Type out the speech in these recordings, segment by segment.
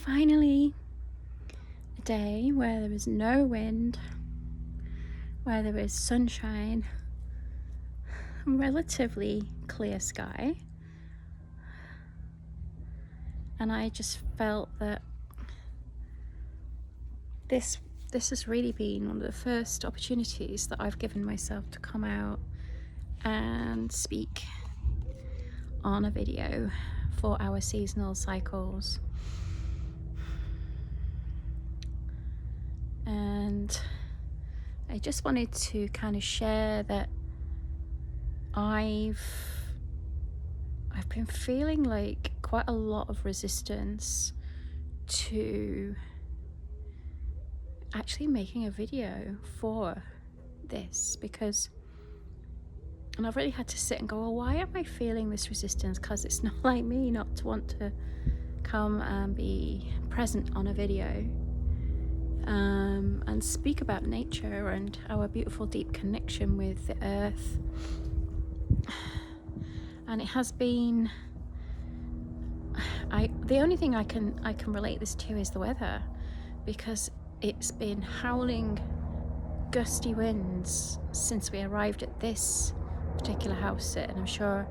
Finally, a day where there is no wind, where there is sunshine, relatively clear sky, and I just felt that this has really been one of the first opportunities that I've given myself to come out and speak on a video for our seasonal cycles. And I just wanted to kind of share that I've been feeling like quite a lot of resistance to actually making a video for this, because I've really had to sit and go, well, why am I feeling this resistance? Because it's not like me not to want to come and be present on a video and speak about nature and our beautiful deep connection with the earth. And it has been, the only thing I can relate this to is the weather, because it's been howling gusty winds since we arrived at this particular house sit, and I'm sure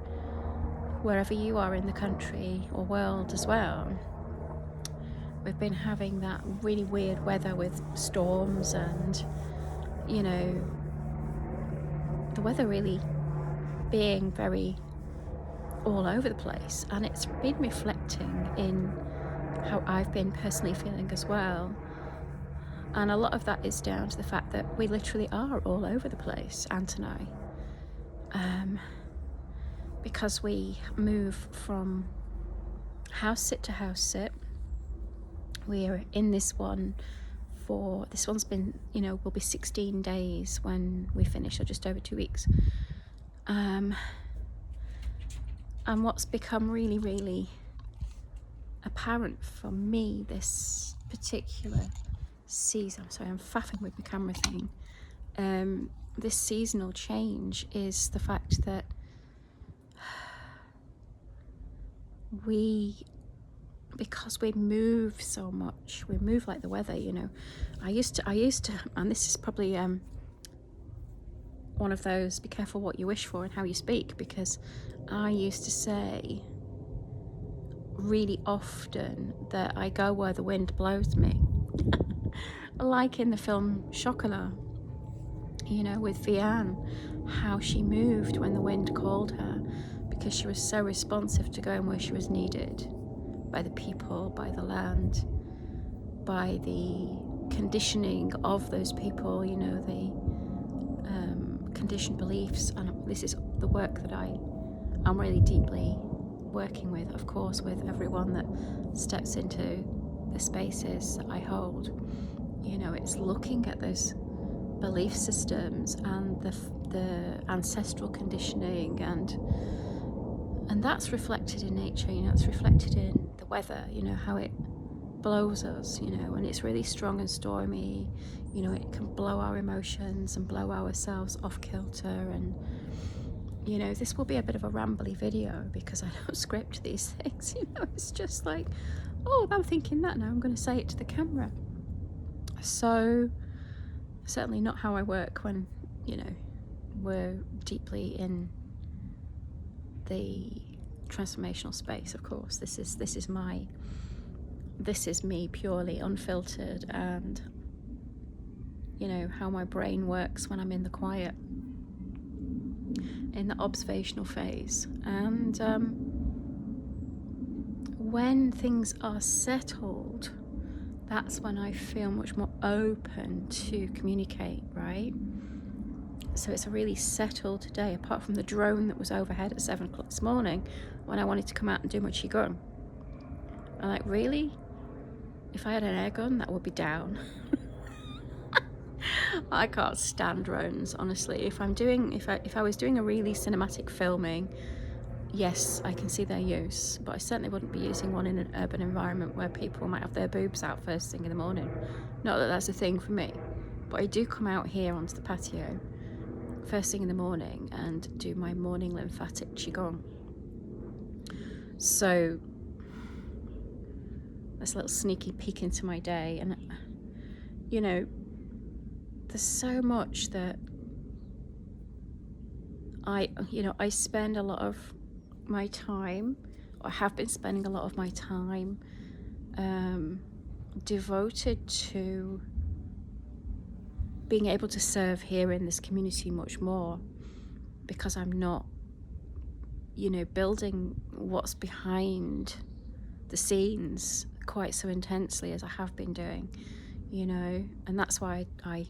wherever you are in the country or world as well, we've been having that really weird weather with storms and, you know, the weather really being very all over the place, and it's been reflecting in how I've been personally feeling as well. And a lot of that is down to the fact that we literally are all over the place, Ant and I, because we move from house sit to house sit. We're in this one for, this one's been, will be 16 days when we finish, or just over 2 weeks. And what's become really, really apparent for me this particular season, I'm sorry, I'm faffing with the camera thing, this seasonal change is the fact that because we move so much, we move like the weather, I used to, and this is probably one of those, be careful what you wish for and how you speak, because I used to say really often that I go where the wind blows me. Like in the film Chocolat, with Vianne, how she moved when the wind called her, because she was so responsive to going where she was needed, by the people, by the land, by the conditioning of those people, the conditioned beliefs. And this is the work that I'm really deeply working with, of course, with everyone that steps into the spaces that I hold. It's looking at those belief systems and the ancestral conditioning, and that's reflected in nature. It's reflected in the weather, how it blows us, and it's really strong and stormy. It can blow our emotions and blow ourselves off kilter. And this will be a bit of a rambly video because I don't script these things. It's just like, oh, I'm thinking that now, I'm going to say it to the camera. So certainly not how I work when we're deeply in the transformational space. Of course, this is me, purely unfiltered, and how my brain works when I'm in the quiet, in the observational phase. And when things are settled, that's when I feel much more open to communicate, right? So it's a really settled day, apart from the drone that was overhead at 7 o'clock this morning when I wanted to come out and do my Qigong. I'm like, really? If I had an air gun, that would be down. I can't stand drones, honestly. If I was doing a really cinematic filming, yes, I can see their use, but I certainly wouldn't be using one in an urban environment where people might have their boobs out first thing in the morning. Not that that's a thing for me, but I do come out here onto the patio first thing in the morning and do my morning lymphatic Qigong. So this little sneaky peek into my day. And, you know, there's so much that I spend a lot of my time, or have been spending a lot of my time, devoted to being able to serve here in this community much more, because I'm not, building what's behind the scenes quite so intensely as I have been doing, and that's why I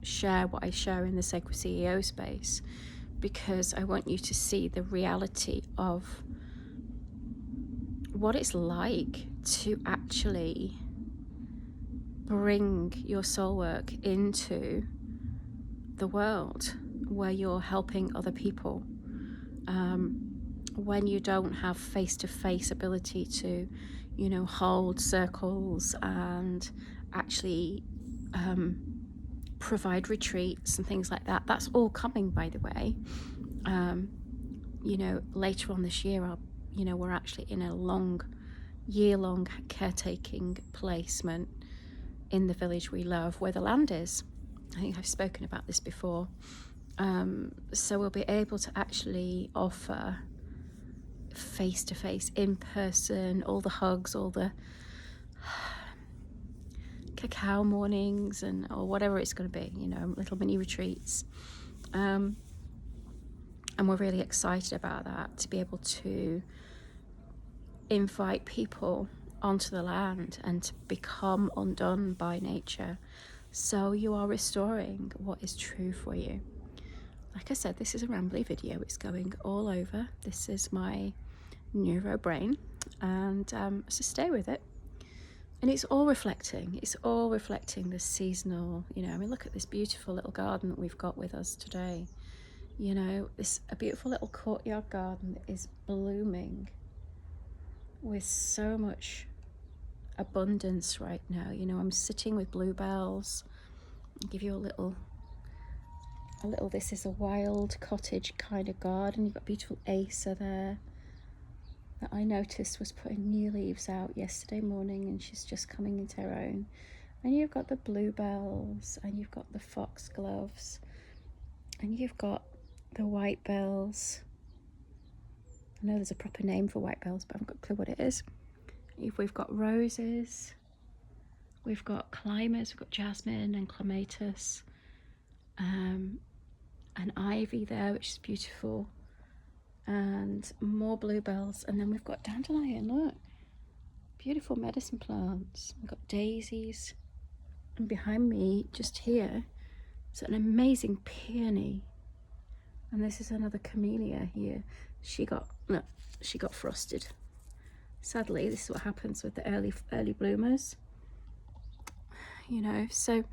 share what I share in the Sacred CEO space, because I want you to see the reality of what it's like to actually bring your soul work into the world where you're helping other people, when you don't have face-to-face ability to hold circles and actually provide retreats and things like that. That's all coming, by the way. Later on this year, we're actually in a year-long caretaking placement in the village we love, where the land is. I think I've spoken about this before. So we'll be able to actually offer face-to-face, in-person, all the hugs, all the cacao mornings, or whatever it's going to be, little mini retreats. And we're really excited about that, to be able to invite people onto the land and to become undone by nature, so you are restoring what is true for you. Like I said, this is a rambly video. It's going all over. This is my neuro brain, and so stay with it. And it's all reflecting the seasonal, look at this beautiful little garden that we've got with us today. A beautiful little courtyard garden that is blooming with so much abundance right now. I'm sitting with bluebells. I'll give you a little, this is a wild cottage kind of garden. You've got beautiful Asa there that I noticed was putting new leaves out yesterday morning, and she's just coming into her own. And you've got the bluebells, and you've got the foxgloves, and you've got the white bells. I know there's a proper name for white bells, but I haven't got a clue what it is. We've got roses, we've got climbers, we've got jasmine and clematis, and ivy there, which is beautiful, and more bluebells. And then we've got dandelion, look, beautiful medicine plants. We've got daisies, and behind me, just here, is an amazing peony. And this is another camellia here. She got frosted. Sadly, this is what happens with the early bloomers. So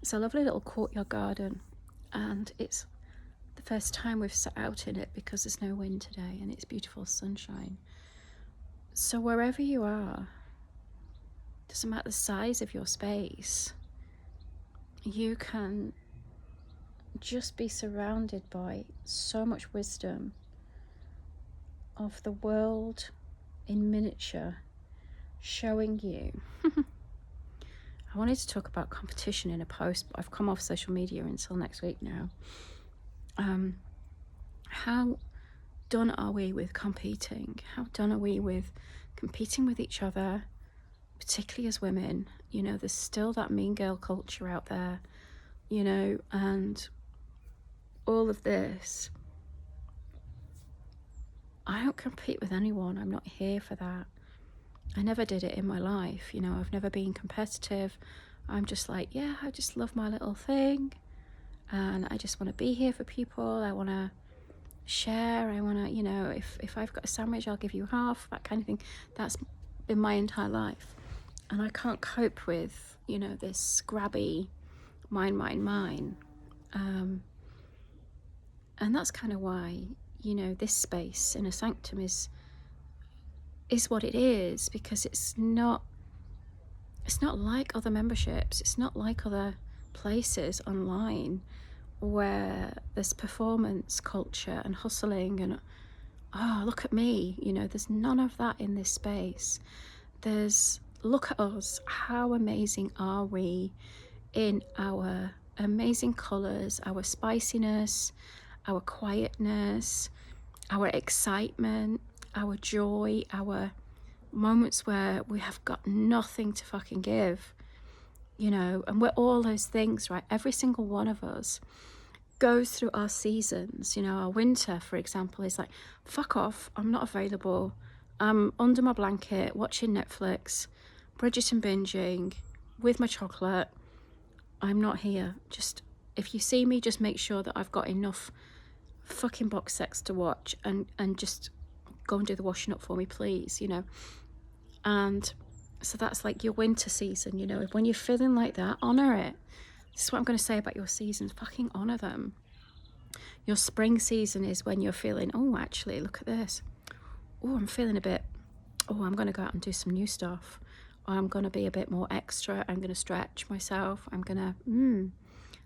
it's a lovely little courtyard garden, and it's the first time we've sat out in it because there's no wind today, and it's beautiful sunshine. So wherever you are, doesn't matter the size of your space, you can just be surrounded by so much wisdom of the world in miniature, showing you. I wanted to talk about competition in a post, but I've come off social media until next week now. How done are we with competing? How done are we with competing with each other, particularly as women? There's still that mean girl culture out there, and all of this. I don't compete with anyone. I'm not here for that. I never did it in my life. I've never been competitive. I'm just like, yeah, I just love my little thing, and I just want to be here for people. I want to share. I want to, if I've got a sandwich, I'll give you half, that kind of thing. That's been my entire life. And I can't cope with, this grabby mine. And that's kind of why, this space in a sanctum is what it is, because it's not like other memberships. It's not like other places online where there's performance culture and hustling and, oh, look at me. There's none of that in this space. There's look at us. How amazing are we in our amazing colours, our spiciness, our quietness, our excitement, our joy, our moments where we have got nothing to fucking give, you know, and we're all those things, right? Every single one of us goes through our seasons. You know, our winter, for example, is like, fuck off, I'm not available. I'm under my blanket watching Netflix, Bridgerton binging with my chocolate. I'm not here. Just, if you see me, just make sure that I've got enough fucking box sets to watch, and just go and do the washing up for me, please, you know. And so that's like your winter season, you know. When you're feeling like that, honor it. This is what I'm going to say about your seasons. Fucking honor them. Your spring season is when you're feeling, oh, actually, look at this. Oh, I'm feeling a bit, oh, I'm going to go out and do some new stuff. I'm going to be a bit more extra. I'm going to stretch myself. I'm going to, and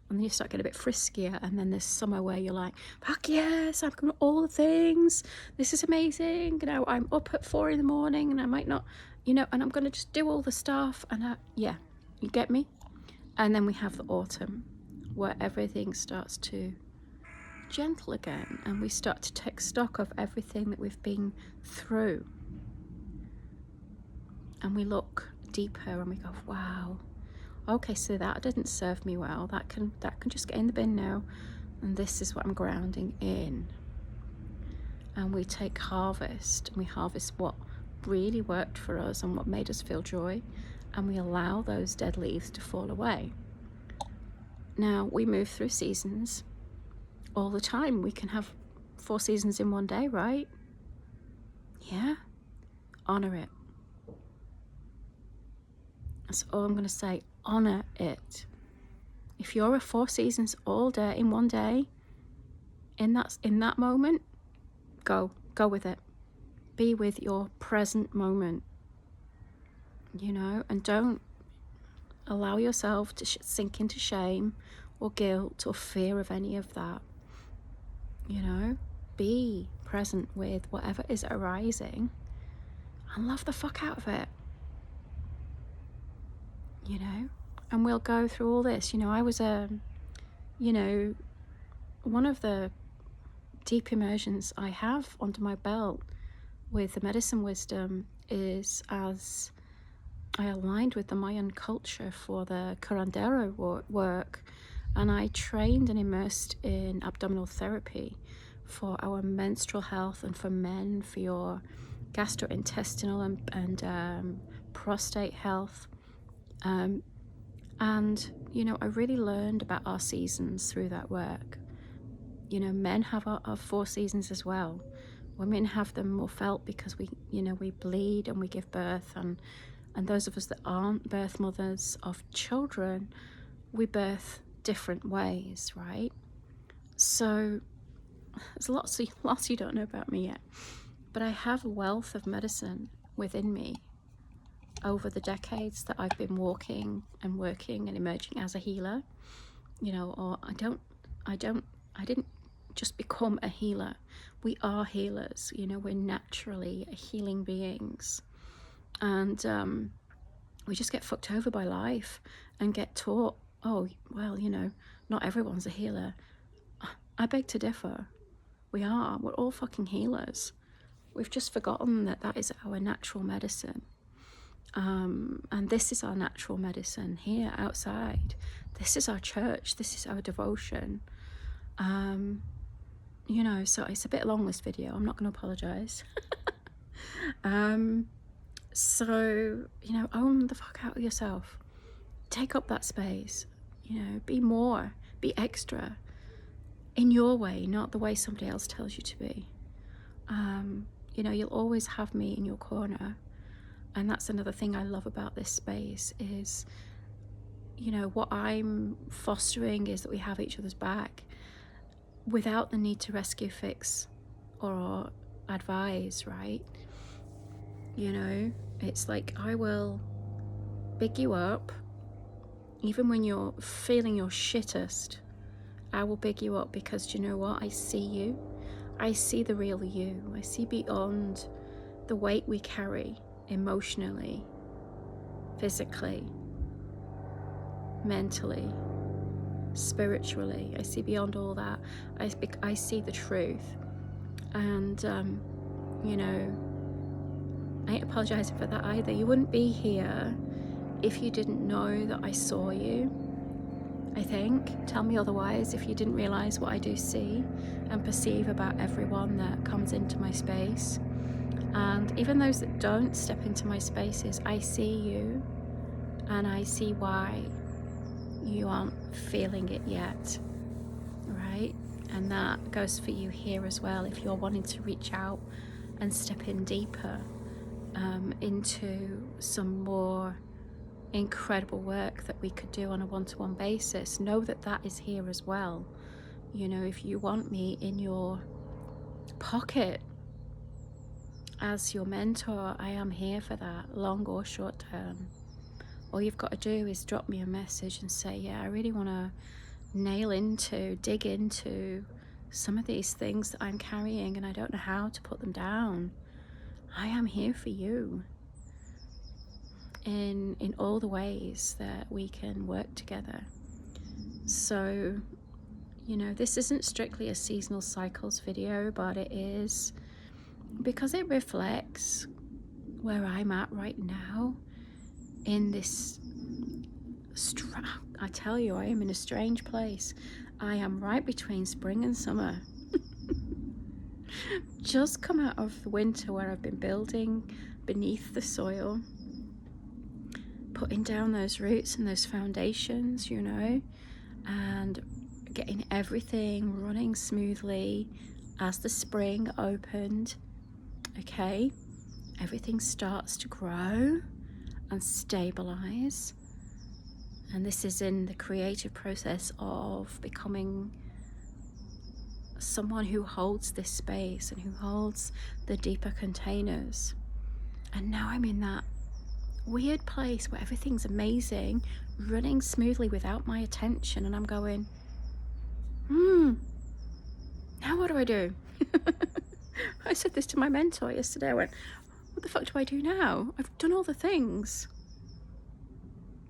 then you start getting a bit friskier. And then there's summer where you're like, fuck yes, I've got all the things. This is amazing. You know, I'm up at 4 in the morning and I might not, you know, and I'm going to just do all the stuff. And yeah, you get me? And then we have the autumn where everything starts to gentle again, and we start to take stock of everything that we've been through, and we look deeper and we go, wow, okay, so that didn't serve me well, that can just get in the bin now, and this is what I'm grounding in. And we take harvest, and we harvest what really worked for us and what made us feel joy, and we allow those dead leaves to fall away. Now, we move through seasons all the time. We can have 4 seasons in one day, right? Yeah, honor it. That's all I'm going to say. Honor it. If you're a 4 seasons all day in one day, in that moment, go with it. Be with your present moment, you know, and don't allow yourself to sink into shame or guilt or fear of any of that. You know, be present with whatever is arising and love the fuck out of it, you know. And we'll go through all this. You know, I was you know, one of the deep immersions I have under my belt with the medicine wisdom is as I aligned with the Mayan culture for the curandero work, and I trained and immersed in abdominal therapy for our menstrual health, and for men for your gastrointestinal and prostate health. And, you know, I really learned about our seasons through that work. You know, men have our 4 seasons as well. Women have them more felt because we bleed and we give birth, and those of us that aren't birth mothers of children, we birth different ways, right? So there's lots you don't know about me yet, but I have a wealth of medicine within me over the decades that I've been walking and working and emerging as a healer. You know, or I didn't just become a healer. We are healers, you know. We're naturally healing beings, and we just get fucked over by life and get taught, oh, well, you know, not everyone's a healer. I beg to differ. We're all fucking healers. We've just forgotten that is our natural medicine. And this is our natural medicine here outside. This is our church. This is our devotion. You know, so it's a bit long, this video. I'm not going to apologize. So, you know, own the fuck out of yourself. Take up that space. You know, be extra in your way, not the way somebody else tells you to be. You know, you'll always have me in your corner. And that's another thing I love about this space is, you know, what I'm fostering is that we have each other's back without the need to rescue, fix, or advise, right? You know, it's like I will big you up even when you're feeling your shittest. I will big you up because, do you know what? I see you. I see the real you. I see beyond the weight we carry emotionally. physically, mentally, spiritually. I see beyond all that. I see the truth. And, you know, I ain't apologizing for that either. You wouldn't be here if you didn't know that I saw you, I think. Tell me otherwise if you didn't realize what I do see and perceive about everyone that comes into my space. And even those that don't step into my spaces, I see you, and I see why you aren't feeling it yet, right? And that goes for you here as well, if you're wanting to reach out and step in deeper into some more incredible work that we could do on a one-to-one basis. Know that that is here as well. You know, if you want me in your pocket as your mentor, I am here for that, long or short term. All you've got to do is drop me a message and say, yeah, I really want to dig into some of these things that I'm carrying and I don't know how to put them down. I am here for you in all the ways that we can work together. So, you know, this isn't strictly a seasonal cycles video, but it is because it reflects where I'm at right now in this I tell you, I am in a strange place. I am right between spring and summer. Just come out of the winter where I've been building beneath the soil, putting down those roots and those foundations, you know, and getting everything running smoothly as the spring opened. Okay, everything starts to grow and stabilize. And this is in the creative process of becoming someone who holds this space and who holds the deeper containers. And now I'm in that weird place where everything's amazing, running smoothly without my attention, and I'm going, now what do I do? I said this to my mentor yesterday. I went, what the fuck do I do now? I've done all the things,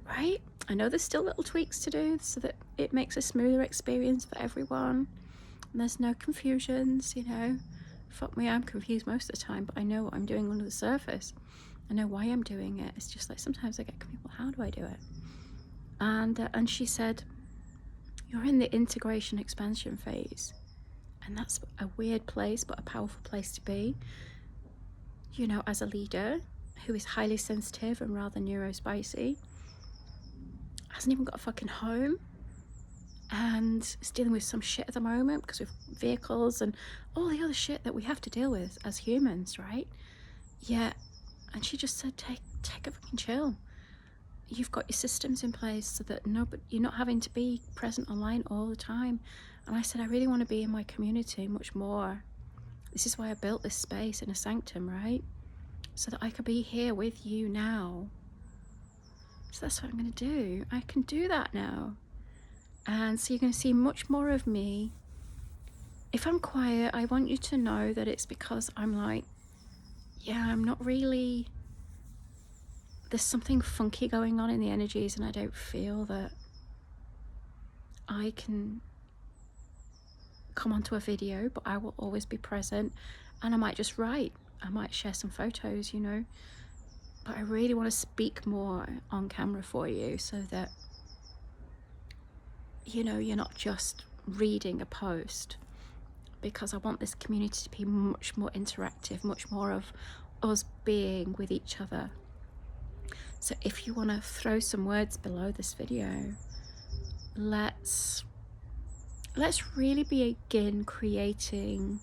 right? I know there's still little tweaks to do so that it makes a smoother experience for everyone and there's no confusions, you know. Fuck me, I'm confused most of the time, but I know what I'm doing under the surface. I know why I'm doing it. It's just like sometimes I get people, how do I do it? And she said, you're in the integration expansion phase, and that's a weird place but a powerful place to be, you know, as a leader who is highly sensitive and rather neurospicy, hasn't even got a fucking home, and is dealing with some shit at the moment because of vehicles and all the other shit that we have to deal with as humans, right? Yeah. And she just said, take a fucking chill. You've got your systems in place so that you're not having to be present online all the time. And I said, I really want to be in my community much more. This is why I built this space in a sanctum, right? So that I could be here with you now. So that's what I'm going to do. I can do that now. And so you're going to see much more of me. If I'm quiet, I want you to know that it's because I'm like, yeah, I'm not really, there's something funky going on in the energies, and I don't feel that I can come onto a video, but I will always be present, and I might just write, I might share some photos, you know, but I really want to speak more on camera for you so that, you know, you're not just reading a post, because I want this community to be much more interactive, much more of us being with each other. So if you want to throw some words below this video, let's really begin creating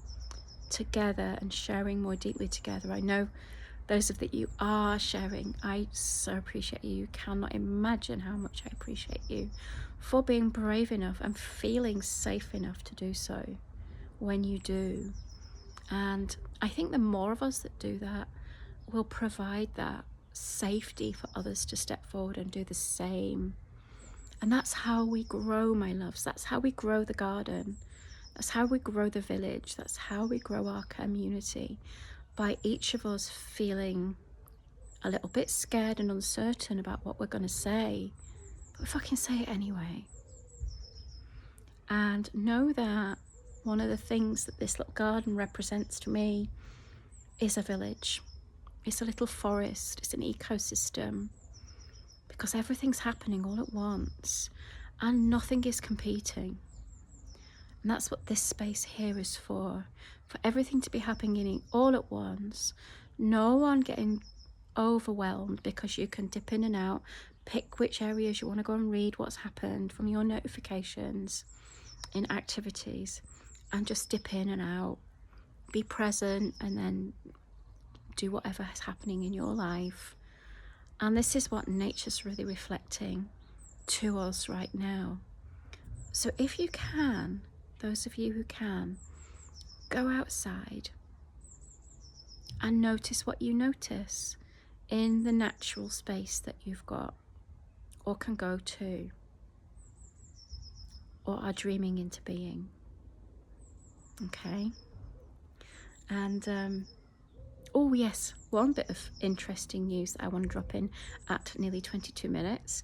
together and sharing more deeply together. I know those of that you are sharing, I so appreciate you. You cannot imagine how much I appreciate you for being brave enough and feeling safe enough to do so when you do. And I think the more of us that do that will provide that safety for others to step forward and do the same. And that's how we grow, my loves. That's how we grow the garden. That's how we grow the village. That's how we grow our community, by each of us feeling a little bit scared and uncertain about what we're going to say, but we fucking say it anyway. And know that one of the things that this little garden represents to me is a village. It's a little forest, it's an ecosystem, because everything's happening all at once and nothing is competing. And that's what this space here is for everything to be happening all at once. No one getting overwhelmed because you can dip in and out, pick which areas you want to go and read what's happened from your notifications in activities, and just dip in and out, be present, and then do whatever is happening in your life. And this is what nature's really reflecting to us right now. So if you can, those of you who can, go outside and notice what you notice in the natural space that you've got or can go to or are dreaming into being. Okay? And oh yes, one bit of interesting news that I want to drop in at nearly 22 minutes.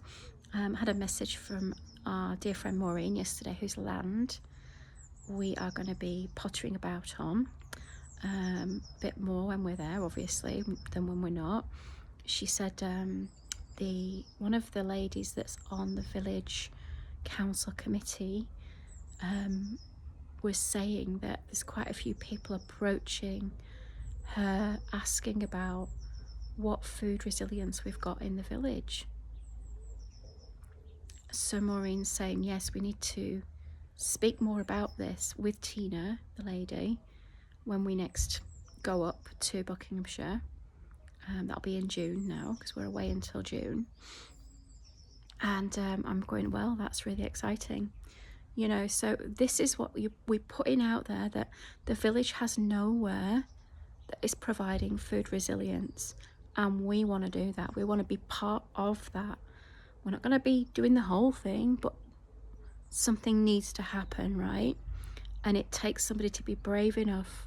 Had a message from our dear friend Maureen yesterday, whose land we are going to be pottering about on a bit more when we're there, obviously, than when we're not. She said one of the ladies that's on the village council committee was saying that there's quite a few people approaching her asking about what food resilience we've got in the village. So Maureen's saying, yes, we need to speak more about this with Tina, the lady, when we next go up to Buckinghamshire. That'll be in June now, because we're away until June. And I'm going, well, that's really exciting. You know, so this is what we're putting out there, that the village has nowhere that is providing food resilience. And we want to do that. We want to be part of that. We're not going to be doing the whole thing, but something needs to happen, right? And it takes somebody to be brave enough.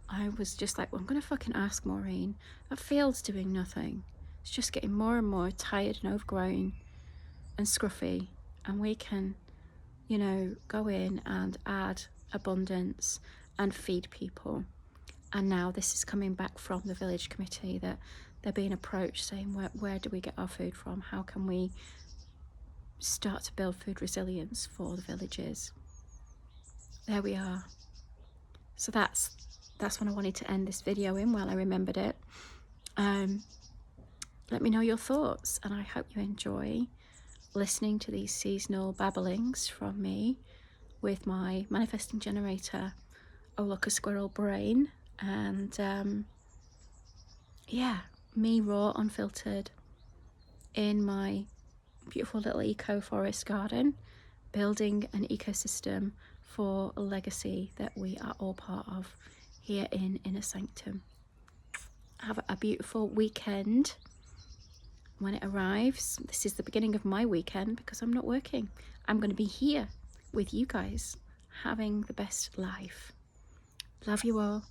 I was just like, well, I'm going to fucking ask Maureen. That field's doing nothing. It's just getting more and more tired and overgrown and scruffy. And we can, you know, go in and add abundance and feed people. And now this is coming back from the village committee, that they're being approached saying, where do we get our food from? How can we start to build food resilience for the villages? There we are. So that's when I wanted to end this video in, while I remembered it. Let me know your thoughts, and I hope you enjoy listening to these seasonal babblings from me with my manifesting generator, oh look, a squirrel brain. And yeah, me raw, unfiltered, in my beautiful little eco forest garden, building an ecosystem for a legacy that we are all part of here in Inner Sanctum. Have a beautiful weekend when it arrives. This is the beginning of my weekend because I'm not working. I'm going to be here with you guys, having the best life. Love you all.